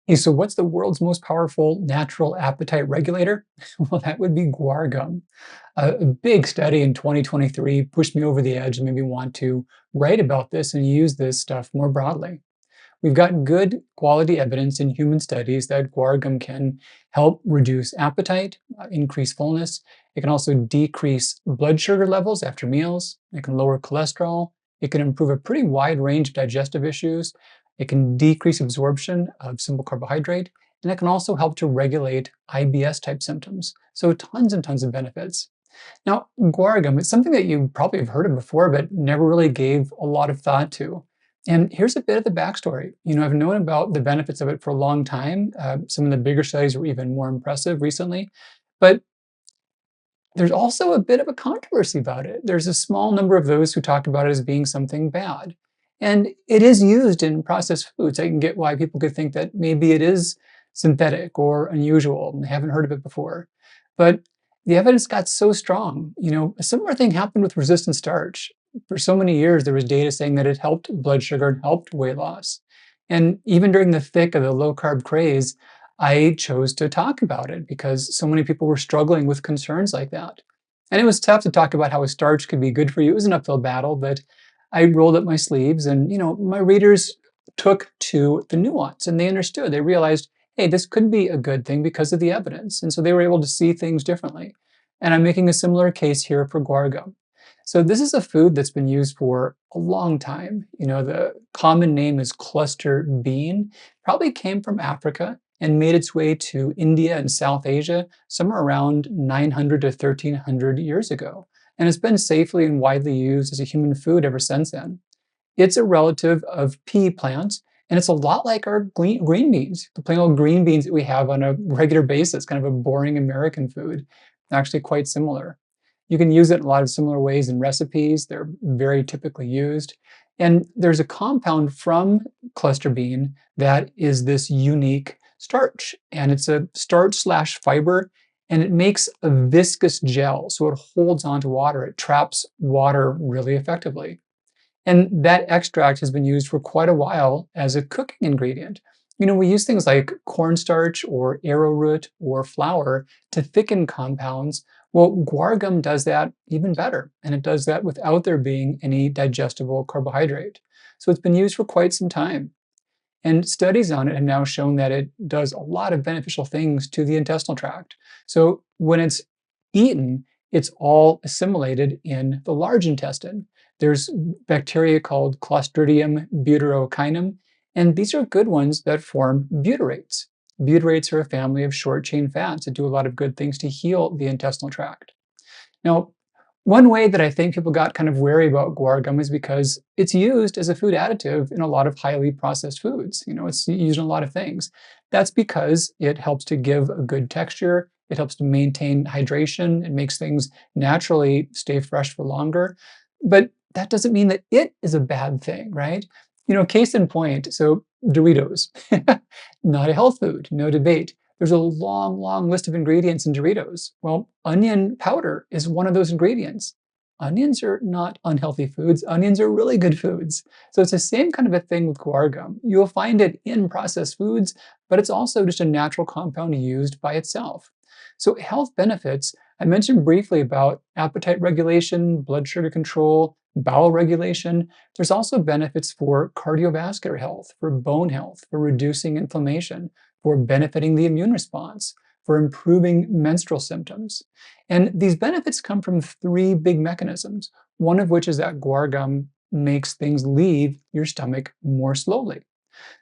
Hey, so what's the world's most powerful natural appetite regulator? Well, that would be guar gum. A big study in 2023 pushed me over the edge and made me want to write about this and use this stuff more broadly. We've got good quality evidence in human studies that guar gum can help reduce appetite, increase fullness. It can also decrease blood sugar levels after meals. It can lower cholesterol. It can improve a pretty wide range of digestive issues. It can decrease absorption of simple carbohydrate. And it can also help to regulate IBS type symptoms. So tons and tons of benefits. Now, guar gum is something that you probably have heard of before, but never really gave a lot of thought to. And here's a bit of the backstory. I've known about the benefits of it for a long time. Some of the bigger studies were even more impressive recently. But there's also a bit of a controversy about it. There's a small number of those who talk about it as being something bad. And it is used in processed foods. I can get why people could think that maybe it is synthetic or unusual and they haven't heard of it before. But the evidence got so strong. A similar thing happened with resistant starch. For so many years, there was data saying that it helped blood sugar and helped weight loss. And even during the thick of the low-carb craze, I chose to talk about it because so many people were struggling with concerns like that. And it was tough to talk about how a starch could be good for you. It was an uphill battle, but I rolled up my sleeves and, my readers took to the nuance and they understood. They realized, hey, this could be a good thing because of the evidence. And so they were able to see things differently. And I'm making a similar case here for guar gum. So this is a food that's been used for a long time. The common name is cluster bean. Probably came from Africa and made its way to India and South Asia somewhere around 900 to 1300 years ago. And it's been safely and widely used as a human food ever since then. It's a relative of pea plants, and it's a lot like our green beans, the plain old green beans that we have on a regular basis, kind of a boring American food. Actually quite similar. You can use it in a lot of similar ways in recipes. They're very typically used. And there's a compound from cluster bean that is this unique starch. And it's a starch slash fiber, and it makes a viscous gel. So it holds onto water. It traps water really effectively. And that extract has been used for quite a while as a cooking ingredient. We use things like cornstarch or arrowroot or flour to thicken compounds. Well, guar gum does that even better, and it does that without there being any digestible carbohydrate. So it's been used for quite some time. And studies on it have now shown that it does a lot of beneficial things to the intestinal tract. So when it's eaten, it's all assimilated in the large intestine. There's bacteria called Clostridium butyrochinum, and these are good ones that form butyrates. Butyrates are a family of short chain fats that do a lot of good things to heal the intestinal tract. Now, one way that I think people got kind of wary about guar gum is because it's used as a food additive in a lot of highly processed foods. It's used in a lot of things. That's because it helps to give a good texture. It helps to maintain hydration. It makes things naturally stay fresh for longer. But that doesn't mean that it is a bad thing, right? Case in point, so Doritos, not a health food, no debate. There's a long, long list of ingredients in Doritos. Well, onion powder is one of those ingredients. Onions are not unhealthy foods. Onions are really good foods. So it's the same kind of a thing with guar gum. You'll find it in processed foods, but it's also just a natural compound used by itself. So health benefits, I mentioned briefly about appetite regulation, blood sugar control, bowel regulation. There's also benefits for cardiovascular health, for bone health, for reducing inflammation, for benefiting the immune response, for improving menstrual symptoms. And these benefits come from three big mechanisms, one of which is that guar gum makes things leave your stomach more slowly.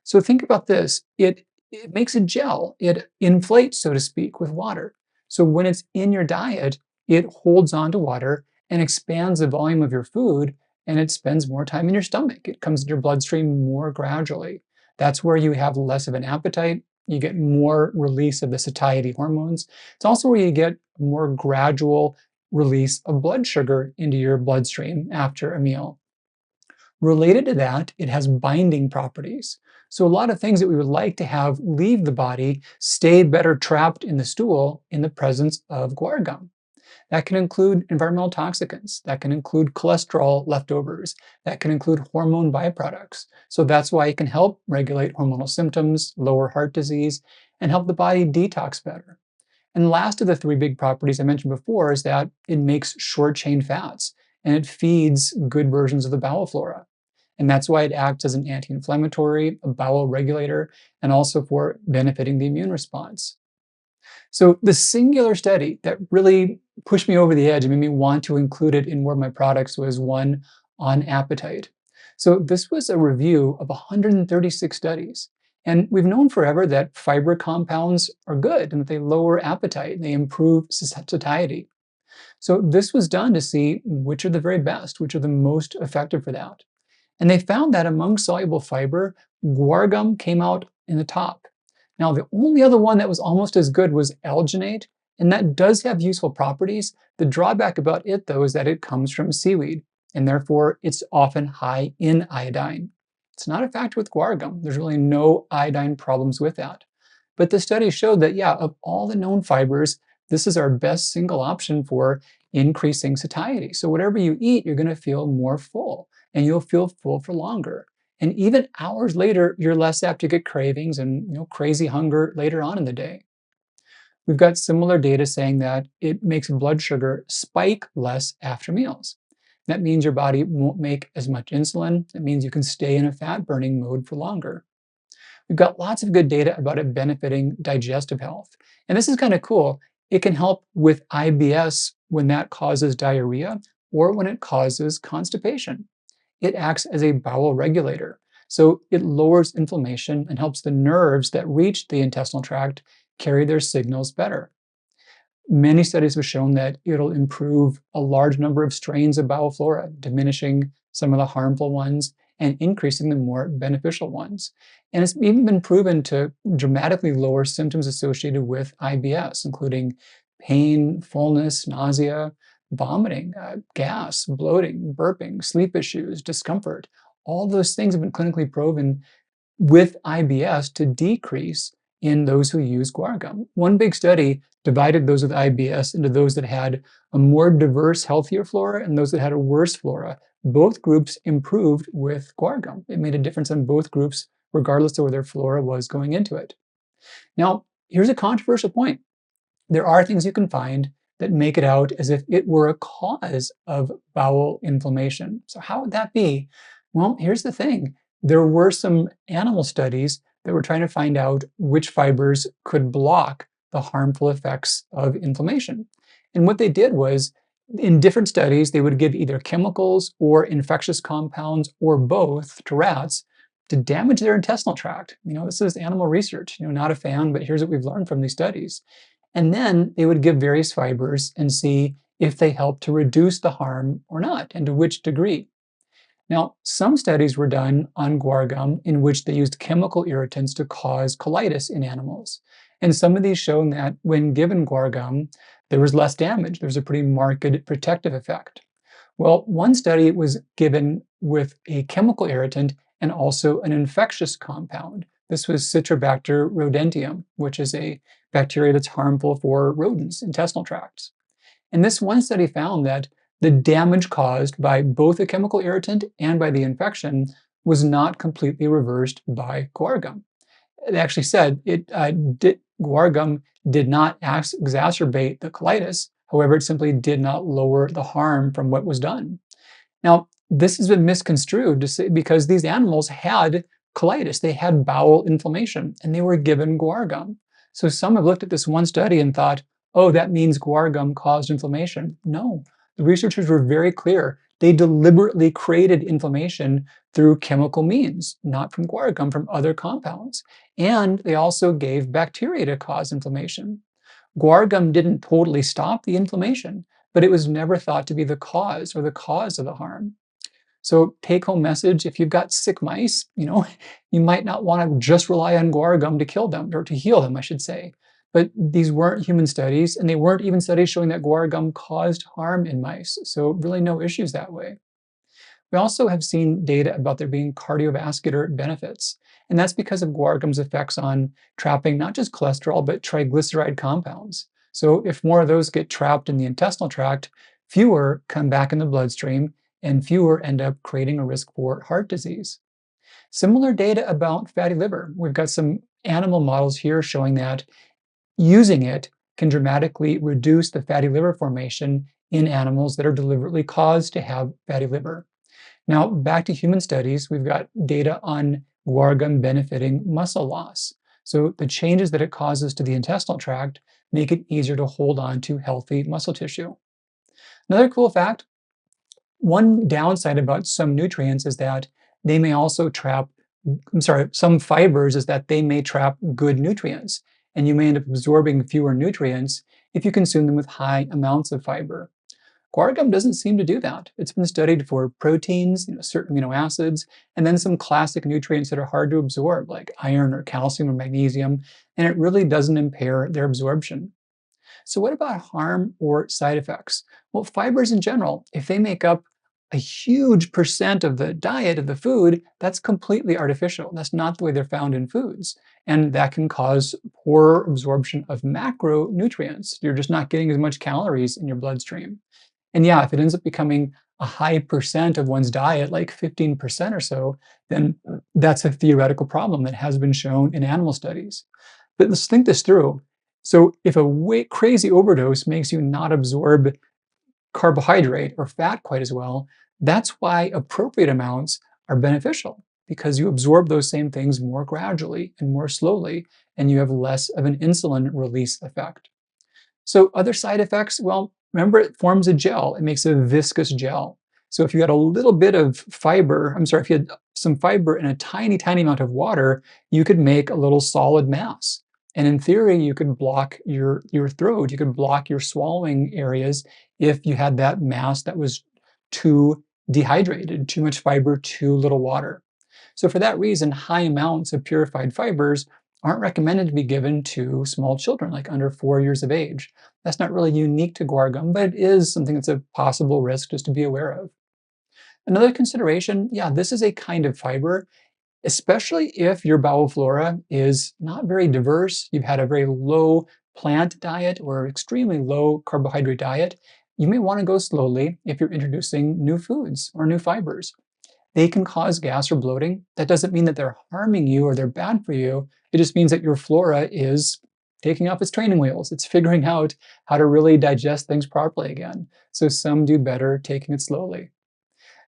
So think about this. It makes a gel. It inflates, so to speak, with water. So when it's in your diet, it holds on to water and expands the volume of your food, and it spends more time in your stomach. It comes into your bloodstream more gradually. That's where you have less of an appetite. You get more release of the satiety hormones. It's also where you get more gradual release of blood sugar into your bloodstream after a meal. Related to that, it has binding properties. So a lot of things that we would like to have leave the body stay better trapped in the stool in the presence of guar gum. That can include environmental toxicants. That can include cholesterol leftovers. That can include hormone byproducts. So that's why it can help regulate hormonal symptoms, lower heart disease, and help the body detox better. And the last of the three big properties I mentioned before is that it makes short chain fats and it feeds good versions of the bowel flora. And that's why it acts as an anti inflammatory, a bowel regulator, and also for benefiting the immune response. So, the singular study that really pushed me over the edge and made me want to include it in more of my products was one on appetite. So, this was a review of 136 studies. And we've known forever that fiber compounds are good and that they lower appetite and they improve satiety. So, this was done to see which are the very best, which are the most effective for that. And they found that among soluble fiber, guar gum came out in the top. Now, the only other one that was almost as good was alginate, and that does have useful properties. The drawback about it, though, is that it comes from seaweed, and therefore it's often high in iodine. It's not a factor with guar gum. There's really no iodine problems with that. But the study showed that, yeah, of all the known fibers, this is our best single option for increasing satiety. So whatever you eat, you're going to feel more full, and you'll feel full for longer. And even hours later, you're less apt to get cravings and crazy hunger later on in the day. We've got similar data saying that it makes blood sugar spike less after meals. That means your body won't make as much insulin. It means you can stay in a fat burning mode for longer. We've got lots of good data about it benefiting digestive health. And this is kind of cool. It can help with IBS when that causes diarrhea or when it causes constipation. It acts as a bowel regulator. So it lowers inflammation and helps the nerves that reach the intestinal tract carry their signals better. Many studies have shown that it'll improve a large number of strains of bowel flora, diminishing some of the harmful ones and increasing the more beneficial ones. And it's even been proven to dramatically lower symptoms associated with IBS, including pain, fullness, nausea, vomiting, gas, bloating, burping, sleep issues, discomfort. All those things have been clinically proven with IBS to decrease in those who use guar gum. One big study divided those with IBS into those that had a more diverse, healthier flora and those that had a worse flora. Both groups improved with guar gum. It made a difference in both groups, regardless of where their flora was going into it. Now, here's a controversial point. There are things you can find that make it out as if it were a cause of bowel inflammation. So how would that be? Well, here's the thing. There were some animal studies that were trying to find out which fibers could block the harmful effects of inflammation. And what they did was, in different studies, they would give either chemicals or infectious compounds or both to rats to damage their intestinal tract. This is animal research. Not a fan, but here's what we've learned from these studies. And then they would give various fibers and see if they help to reduce the harm or not, and to which degree. Now, some studies were done on guar gum in which they used chemical irritants to cause colitis in animals. And some of these shown that when given guar gum, there was less damage. There was a pretty marked protective effect. Well, one study was given with a chemical irritant and also an infectious compound. This was Citrobacter rodentium, which is a bacteria that's harmful for rodents' intestinal tracts. And this one study found that the damage caused by both a chemical irritant and by the infection was not completely reversed by guar gum. It actually said guar gum did not exacerbate the colitis. However, it simply did not lower the harm from what was done. Now, this has been misconstrued to say because these animals had colitis, they had bowel inflammation, and they were given guar gum. So some have looked at this one study and thought, oh, that means guar gum caused inflammation. No, the researchers were very clear. They deliberately created inflammation through chemical means, not from guar gum, from other compounds. And they also gave bacteria to cause inflammation. Guar gum didn't totally stop the inflammation, but it was never thought to be the cause or the cause of the harm. So take-home message, if you've got sick mice, you might not want to just rely on guar gum to kill them, or to heal them, I should say. But these weren't human studies, and they weren't even studies showing that guar gum caused harm in mice. So really no issues that way. We also have seen data about there being cardiovascular benefits. And that's because of guar gum's effects on trapping not just cholesterol, but triglyceride compounds. So if more of those get trapped in the intestinal tract, fewer come back in the bloodstream and fewer end up creating a risk for heart disease. Similar data about fatty liver. We've got some animal models here showing that using it can dramatically reduce the fatty liver formation in animals that are deliberately caused to have fatty liver. Now, back to human studies, we've got data on guar gum benefiting muscle loss. So the changes that it causes to the intestinal tract make it easier to hold on to healthy muscle tissue. Another cool fact, one downside about some nutrients is that they may also trap, some fibers is that they may trap good nutrients, and you may end up absorbing fewer nutrients if you consume them with high amounts of fiber. Guar gum doesn't seem to do that. It's been studied for proteins, certain amino acids, and then some classic nutrients that are hard to absorb, like iron or calcium or magnesium, and it really doesn't impair their absorption. So what about harm or side effects? Well, fibers in general, if they make up a huge percent of the diet of the food, that's completely artificial. That's not the way they're found in foods. And that can cause poor absorption of macronutrients. You're just not getting as much calories in your bloodstream. And yeah, if it ends up becoming a high percent of one's diet, like 15% or so, then that's a theoretical problem that has been shown in animal studies. But let's think this through. So if a crazy overdose makes you not absorb carbohydrate or fat quite as well, that's why appropriate amounts are beneficial because you absorb those same things more gradually and more slowly, and you have less of an insulin release effect. So other side effects, well, remember it forms a gel. It makes a viscous gel. So if you had a little bit of fiber, if you had some fiber in a tiny, tiny amount of water, you could make a little solid mass. And in theory, you could block your throat. You could block your swallowing areas if you had that mass that was too dehydrated, too much fiber, too little water. So for that reason, high amounts of purified fibers aren't recommended to be given to small children, like under 4 years of age. That's not really unique to guar gum, but it is something that's a possible risk just to be aware of. Another consideration, yeah, this is a kind of fiber, especially if your bowel flora is not very diverse, you've had a very low plant diet or extremely low carbohydrate diet, you may want to go slowly if you're introducing new foods or new fibers. They can cause gas or bloating. That doesn't mean that they're harming you or they're bad for you. It just means that your flora is taking off its training wheels. It's figuring out how to really digest things properly again. So some do better taking it slowly.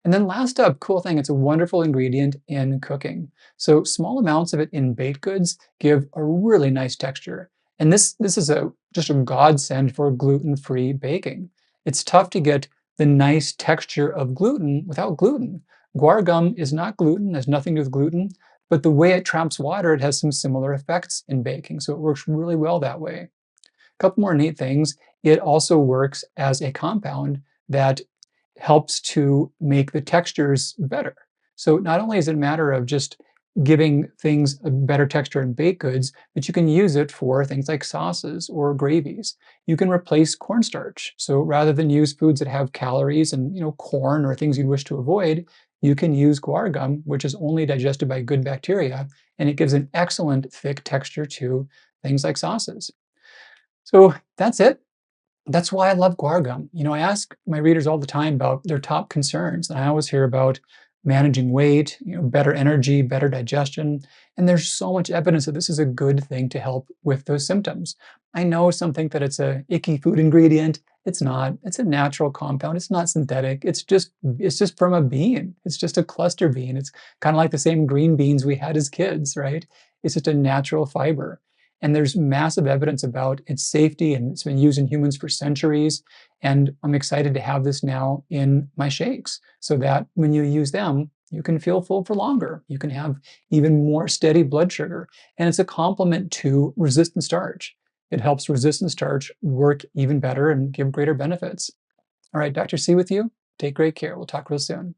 And then last up, cool thing, it's a wonderful ingredient in cooking. So small amounts of it in baked goods give a really nice texture. And this is just a godsend for gluten-free baking. It's tough to get the nice texture of gluten without gluten. Guar gum is not gluten, has nothing to do with gluten, but the way it traps water, it has some similar effects in baking. So it works really well that way. A couple more neat things. It also works as a compound that helps to make the textures better. So not only is it a matter of just giving things a better texture in baked goods, but you can use it for things like sauces or gravies. You can replace cornstarch. So rather than use foods that have calories and corn or things you wish to avoid, you can use guar gum, which is only digested by good bacteria, and it gives an excellent thick texture to things like sauces. So that's it. That's why I love guar gum. I ask my readers all the time about their top concerns, and I always hear about managing weight, better energy, better digestion, and there's so much evidence that this is a good thing to help with those symptoms. I know some think that it's a icky food ingredient. It's not. It's a natural compound. It's not synthetic. It's just from a bean. It's just a cluster bean. It's kind of like the same green beans we had as kids, right? It's just a natural fiber. And there's massive evidence about its safety, and it's been used in humans for centuries. And I'm excited to have this now in my shakes so that when you use them, you can feel full for longer. You can have even more steady blood sugar. And it's a complement to resistant starch. It helps resistant starch work even better and give greater benefits. All right, Dr. C with you. Take great care. We'll talk real soon.